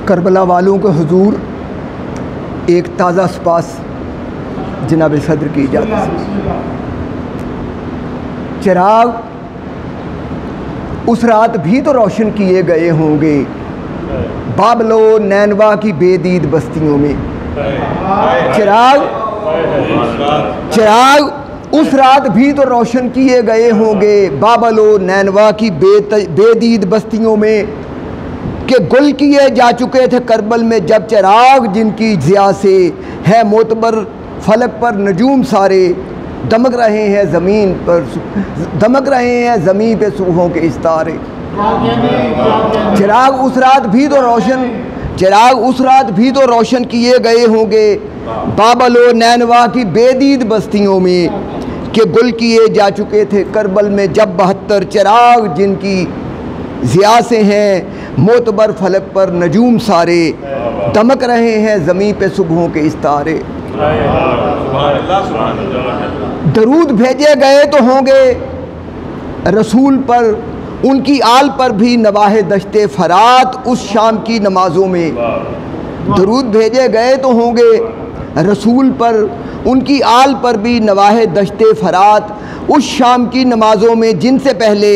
کربلا والوں کے حضور ایک تازہ سپاس جناب صدر کی اجازت سے چراغ اس رات بھی تو روشن کیے گئے ہوں گے بابل و نینوا کی بے دید بستیوں میں. چراغ اس رات بھی تو روشن کیے گئے ہوں گے بابل و نینوا کی بے دید بستیوں میں کہ گل کیے جا چکے تھے کربل میں جب چراغ جن کی ضیاء سے ہے معتبر فلک پر نجوم سارے دمک رہے ہیں زمین پہ صبحوں کے استارے. چراغ اس رات بھی تو روشن کیے گئے ہوں گے بابل و نینوا کی بے دید بستیوں میں کہ گل کیے جا چکے تھے کربل میں جب 72 چراغ جن کی ضیاء سے ہیں معتبر فلک پر نجوم سارے دمک رہے ہیں زمین پہ صبحوں کے استارے. درود بھیجے گئے تو ہوں گے رسول پر ان کی آل پر بھی نواح دشت فرات اس شام کی نمازوں میں. درود بھیجے گئے تو ہوں گے رسول پر ان کی آل پر بھی نواح دشت فرات اس شام کی نمازوں میں جن سے پہلے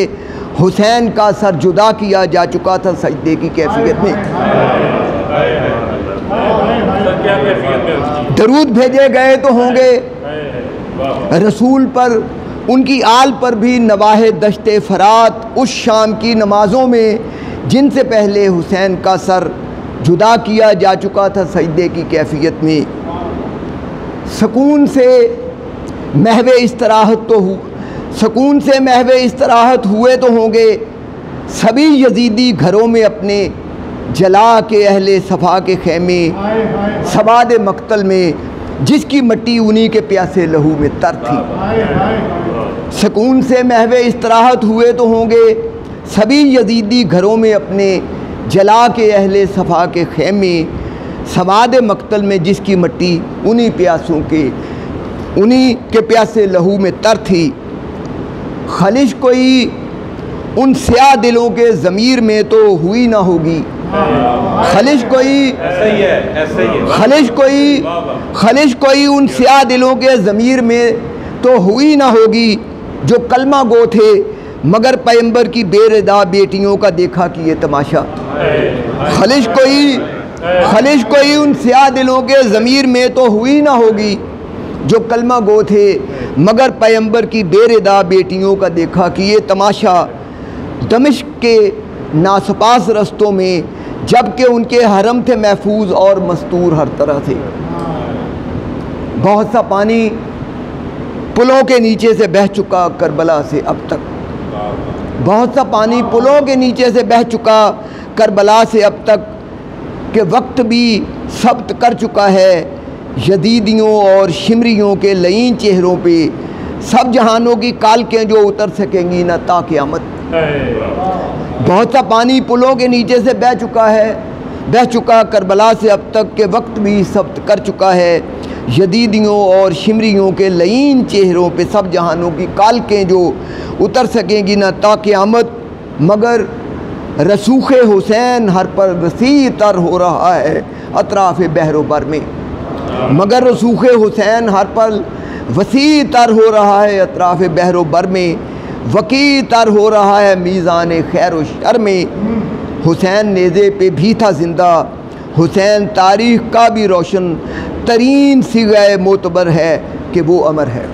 حسین کا سر جدا کیا جا چکا تھا سجدے کی کیفیت میں. درود بھیجے گئے تو ہوں گے رسول پر ان کی آل پر بھی نواح دشت فرات اس شام کی نمازوں میں جن سے پہلے حسین کا سر جدا کیا جا چکا تھا سجدے کی کیفیت میں. سکون سے محو استراحت ہوئے تو ہوں گے سبھی یزیدی گھروں میں اپنے جلا کے اہل صفا کے خیمے سواد مقتل میں جس کی مٹی انہی کے پیاسے لہو میں تر تھی. سکون سے محو استراحت ہوئے تو ہوں گے سبھی یزیدی گھروں میں اپنے جلا کے اہل صفا کے خیمے سواد مقتل میں جس کی مٹی انہی کے پیاسے لہو میں تر تھی. خلش کوئی ان سیاہ دلوں کے ضمیر میں تو ہوئی نہ ہوگی. خلش کوئی ان سیاہ دلوں کے ضمیر میں تو ہوئی نہ ہوگی جو کلمہ گو تھے مگر پیمبر کی بے ردا بیٹیوں کا دیکھا کہ یہ تماشا. خلش کوئی ان سیاہ دلوں کے ضمیر میں تو ہوئی نہ ہوگی جو کلمہ گو تھے مگر پیمبر کی بے ردا بیٹیوں کا دیکھا کہ یہ تماشا. دمشق کے ناسپاس رستوں میں جبکہ ان کے حرم تھے محفوظ اور مستور ہر طرح سے. بہت سا پانی پلوں کے نیچے سے بہہ چکا کربلا سے اب تک. بہت سا پانی پلوں کے نیچے سے بہہ چکا کربلا سے اب تک کہ وقت بھی ثبت کر چکا ہے یزیدیوں اور شمریوں کے لعین چہروں پہ سب جہانوں کی کالکیں جو اتر سکیں گی نہ تا قیامت. بہت سا پانی پلوں کے نیچے سے بہہ چکا کربلا سے اب تک کہ وقت بھی ثبت کر چکا ہے یزیدیوں اور شمریوں کے لعین چہروں پہ سب جہانوں کی کالکیں جو اتر سکیں گی نہ تا قیامت. مگر رسوخ حسین ہر پر وسیع تر ہو رہا ہے اطراف بحر و بر میں. مگر رسوخ حسین ہر پر وسیع تر ہو رہا ہے اطراف بحر و بر میں وقیع تر ہو رہا ہے میزان خیر و شر میں. حسین نیزے پہ بھی تھا زندہ حسین تاریخ کا بھی روشن ترین صیغہ معتبر ہے کہ وہ امر ہے.